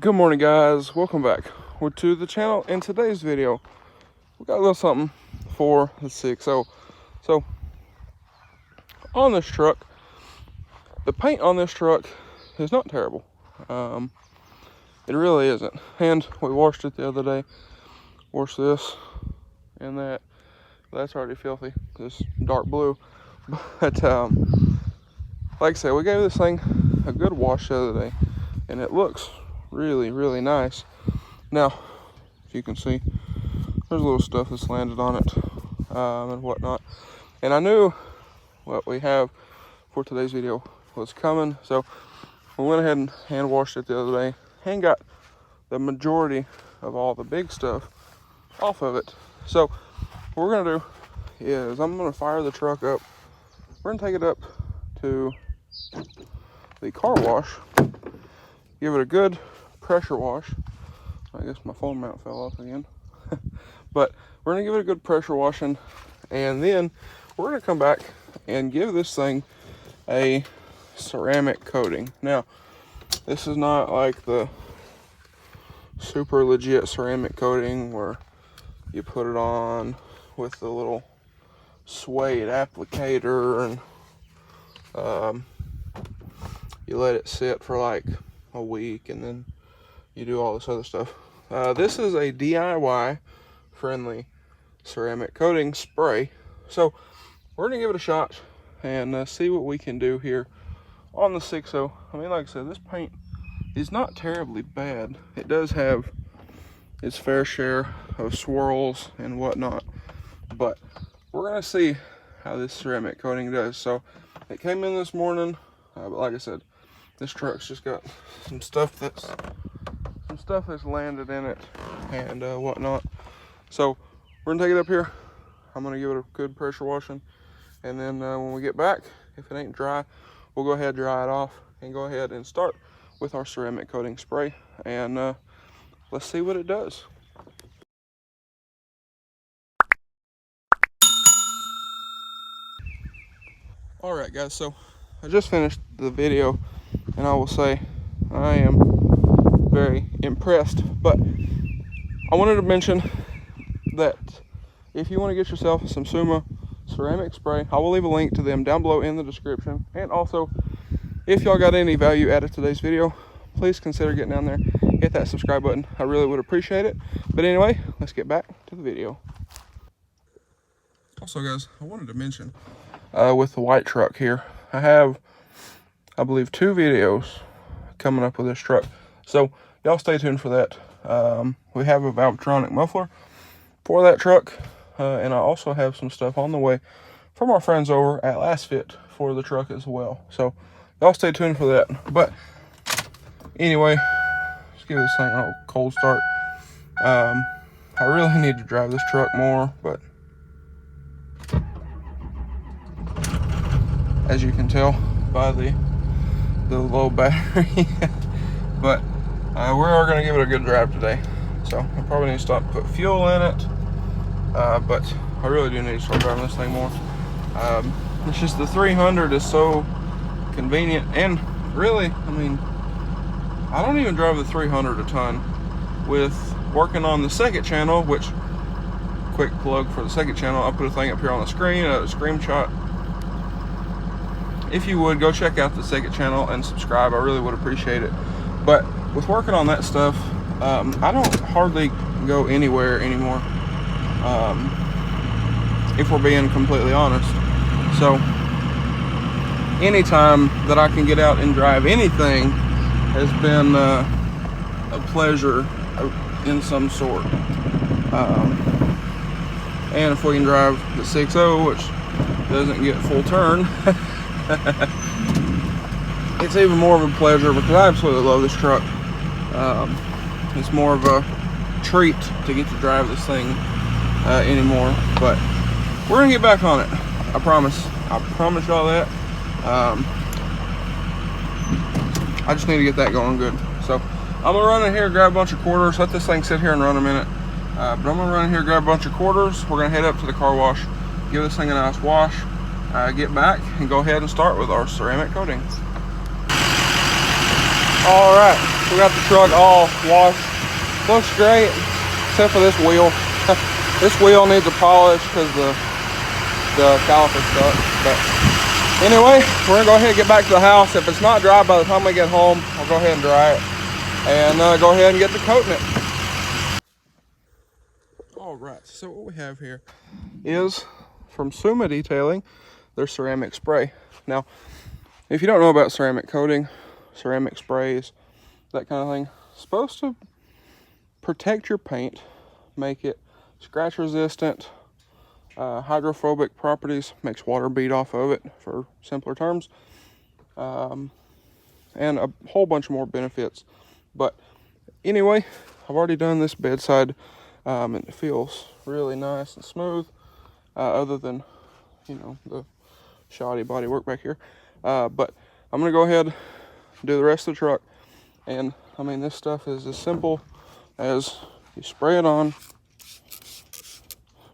Good morning, guys. Welcome back. We're to the channel. In today's video, we got a little something for the 6.0. So on this truck, the paint on this truck is not terrible. It really isn't. And we washed it the other day. Washed this and that. That's already filthy. This dark blue. But like I said, we gave this thing a good wash the other day, and it looks really nice. Now, if you can see, there's a little stuff that's landed on it and whatnot. And I knew what we have for today's video was coming, so we went ahead and hand washed it the other day and got the majority of all the big stuff off of it. So what we're gonna do is I'm gonna fire the truck up. We're gonna take it up to the car wash, give it a good pressure wash. I guess my phone mount fell off again. But we're gonna give it a good pressure washing, and then we're gonna come back and give this thing a ceramic coating. Now, this is not like the super legit ceramic coating where you put it on with the little suede applicator and you let it sit for like a week and then you do all this other stuff. This is a DIY friendly ceramic coating spray. So we're gonna give it a shot and see what we can do here on the 6.0. I mean, like I said, this paint is not terribly bad. It does have its fair share of swirls and whatnot, but we're gonna see how this ceramic coating does. So it came in this morning, but like I said, this truck's just got some stuff that's landed in it and whatnot. So we're gonna take it up here. I'm gonna give it a good pressure washing, and then when we get back, if it ain't dry, we'll go ahead and dry it off and go ahead and start with our ceramic coating spray, and let's see what it does. All right, guys, so I just finished the video, and I will say I am very impressed. But I wanted to mention that if you want to get yourself some Suma ceramic spray, I will leave a link to them down below in the description. And also, if y'all got any value out of today's video, please consider getting down there, hit that subscribe button. I really would appreciate it. But anyway, let's get back to the video. Also, guys, I wanted to mention with the white truck here, I have, I believe, 2 videos coming up with this truck, so y'all stay tuned for that. We have a Valvetronic muffler for that truck, and I also have some stuff on the way from our friends over at Last Fit for the truck as well, so y'all stay tuned for that. But anyway, let's give this thing a cold start. I really need to drive this truck more, but as you can tell by the low battery, but we are going to give it a good drive today. So I probably need to stop and put fuel in it, but I really do need to start driving this thing more. It's just the 300 is so convenient, and really, I mean, I don't even drive the 300 a ton. With working on the second channel, which, quick plug for the second channel, I'll put a thing up here on the screen, a screenshot. If you would, go check out the second channel and subscribe. I really would appreciate it. But with working on that stuff, I don't hardly go anywhere anymore, if we're being completely honest. So anytime that I can get out and drive anything has been a pleasure in some sort. And if we can drive the 6.0, which doesn't get full turn, it's even more of a pleasure because I absolutely love this truck. It's more of a treat to get to drive this thing anymore, but we're gonna get back on it. I promise y'all that. I just need to get that going good. So I'm gonna run in here, grab a bunch of quarters, let this thing sit here and run a minute. But I'm gonna run in here, grab a bunch of quarters. We're gonna head up to the car wash, give this thing a nice wash, get back and go ahead and start with our ceramic coating. All right, we got the truck all washed. Looks great, except for this wheel. This wheel needs a polish because the caliper's stuck. But anyway, we're gonna go ahead and get back to the house. If it's not dry by the time we get home, I'll go ahead and dry it and go ahead and get the coating it. All right, so what we have here is from Suma Detailing, their ceramic spray. Now, if you don't know about ceramic coating, ceramic sprays, that kind of thing, it's supposed to protect your paint, make it scratch resistant, hydrophobic properties, makes water bead off of it, for simpler terms, and a whole bunch more benefits. But anyway, I've already done this bedside, and it feels really nice and smooth, other than, you know, the shoddy body work back here. But I'm gonna go ahead and do the rest of the truck. And I mean, this stuff is as simple as you spray it on.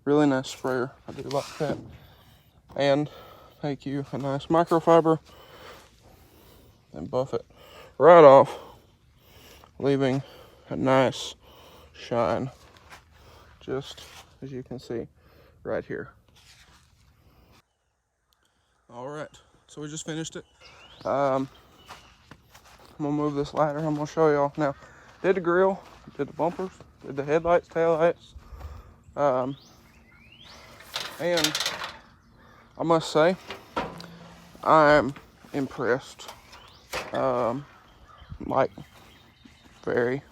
Really nice sprayer, I do like that. And take you a nice microfiber and buff it right off, leaving a nice shine, just as you can see right here. All right, so we just finished it. I'm gonna move this ladder. I'm gonna show y'all now. Did the grill, did the bumpers, did the headlights, taillights, and I must say, I'm impressed. Like, very.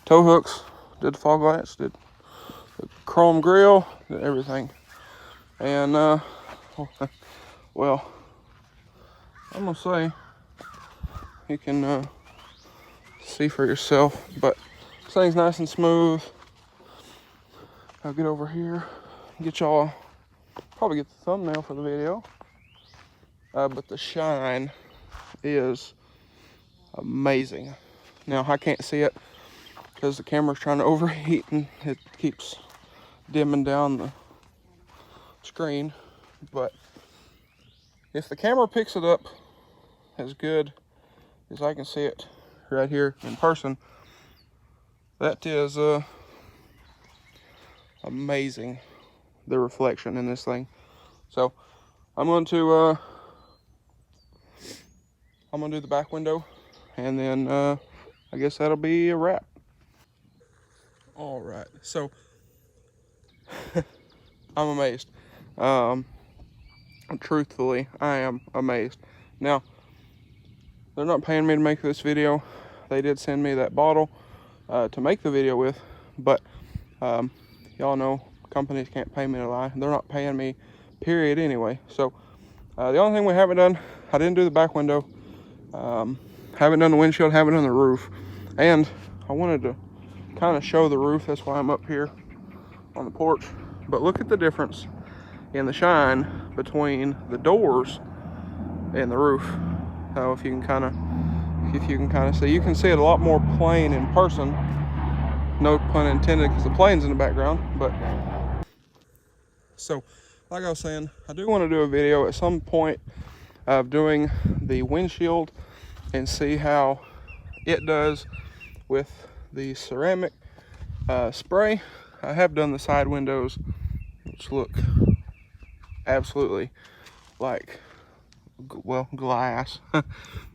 Tow hooks, did the fog lights, did the chrome grill, did everything. And, well, I'm gonna say, you can see for yourself, but this thing's nice and smooth. I'll get over here, get y'all, probably get the thumbnail for the video. But the shine is amazing. Now, I can't see it because the camera's trying to overheat and it keeps dimming down the screen. But if the camera picks it up as good as I can see it right here in person, that is amazing, the reflection in this thing. So I'm going to do the back window, and then I guess that'll be a wrap. All right, so I'm amazed. Truthfully, I am amazed. Now, they're not paying me to make this video. They did send me that bottle to make the video with, but y'all know companies can't pay me to lie. They're not paying me, period, anyway. So the only thing we haven't done, I didn't do the back window, haven't done the windshield, haven't done the roof, and I wanted to kind of show the roof. That's why I'm up here on the porch. But look at the difference in the shine between the doors and the roof. If you can kind of see, you can see it a lot more plain in person. No pun intended, because the plane's in the background. But so, like I was saying, I do want to do a video at some point of doing the windshield and see how it does with the ceramic spray. I have done the side windows, which look absolutely like, well, glass,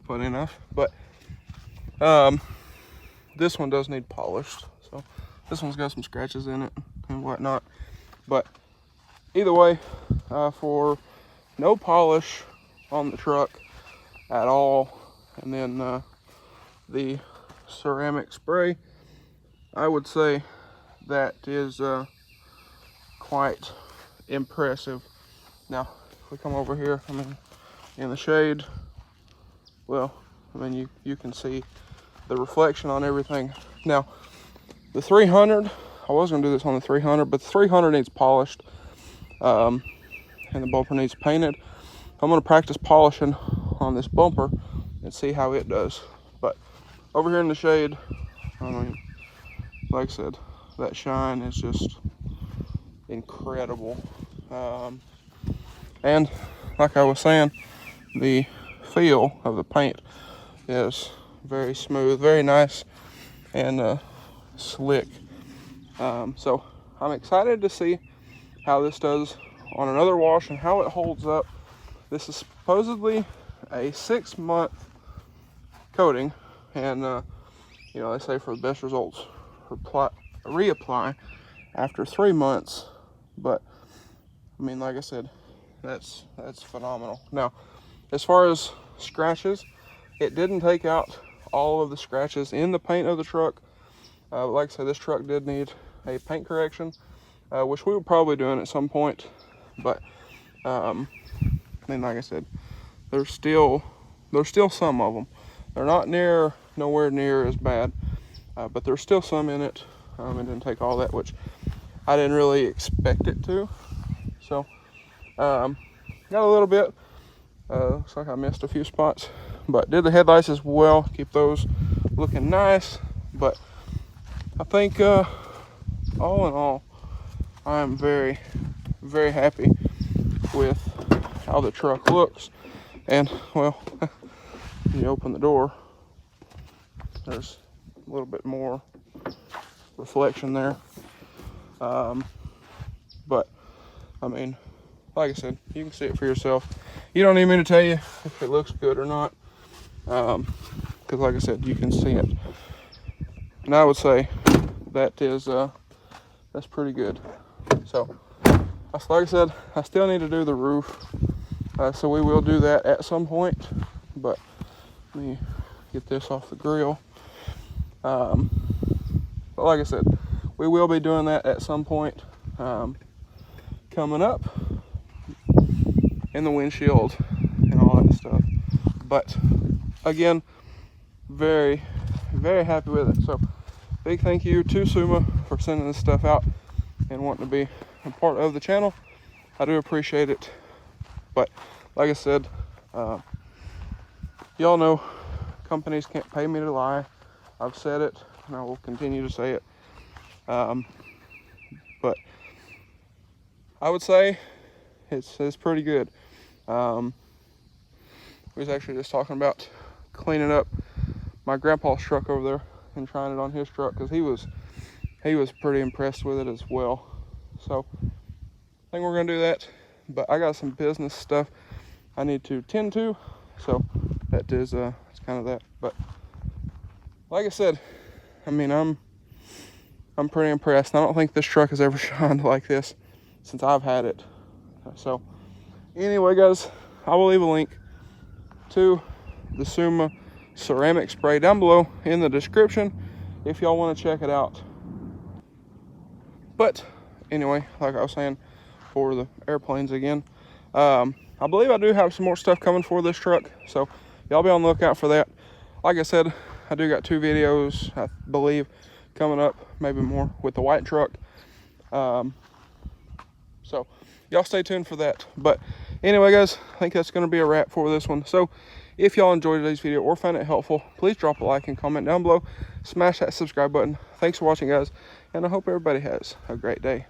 funny enough. But this one does need polished, so this one's got some scratches in it and whatnot. But either way, for no polish on the truck at all, and then the ceramic spray, I would say that is quite impressive. Now, if we come over here, I mean, in the shade, well, I mean, you can see the reflection on everything. Now, the 300, I was gonna do this on the 300, but the 300 needs polished, and the bumper needs painted. I'm gonna practice polishing on this bumper and see how it does. But over here in the shade, I mean, like I said, that shine is just incredible. And like I was saying, the feel of the paint is very smooth, very nice, and slick. So I'm excited to see how this does on another wash and how it holds up. This is supposedly a 6-month coating, and you know, they say for the best results, reapply after 3 months. But I mean, like I said, that's phenomenal. Now, as far as scratches, it didn't take out all of the scratches in the paint of the truck. Like I said, this truck did need a paint correction, which we were probably doing at some point. But I mean, like I said, there's still some of them. They're not nowhere near as bad, but there's still some in it. It didn't take all that, which I didn't really expect it to. So got a little bit. Looks like I missed a few spots, but did the headlights as well. Keep those looking nice. But I think all in all, I'm very, very happy with how the truck looks. And well, you open the door, there's a little bit more reflection there. But I mean, like I said, you can see it for yourself. You don't need me to tell you if it looks good or not, because like I said, you can see it. And I would say that is that's pretty good. So like I said, I still need to do the roof, so we will do that at some point. But let me get this off the grill. But like I said, we will be doing that at some point coming up, in the windshield and all that stuff. But again, very, very happy with it. So big thank you to Suma for sending this stuff out and wanting to be a part of the channel. I do appreciate it. But like I said, y'all know companies can't pay me to lie. I've said it and I will continue to say it. But I would say it's pretty good. We was actually just talking about cleaning up my grandpa's truck over there and trying it on his truck, because he was pretty impressed with it as well. So I think we're gonna do that. But I got some business stuff I need to tend to, so that is it's kind of that. But like I said, I mean, I'm pretty impressed. I don't think this truck has ever shined like this since I've had it. So anyway, guys, I will leave a link to the Suma ceramic spray down below in the description if y'all want to check it out. But anyway, like I was saying, for the airplanes again, I believe I do have some more stuff coming for this truck, so y'all be on the lookout for that. Like I said, I do got 2 videos, I believe, coming up, maybe more, with the white truck. So y'all stay tuned for that. But anyway, guys, I think that's going to be a wrap for this one. So if y'all enjoyed today's video or found it helpful, please drop a like and comment down below. Smash that subscribe button. Thanks for watching, guys, and I hope everybody has a great day.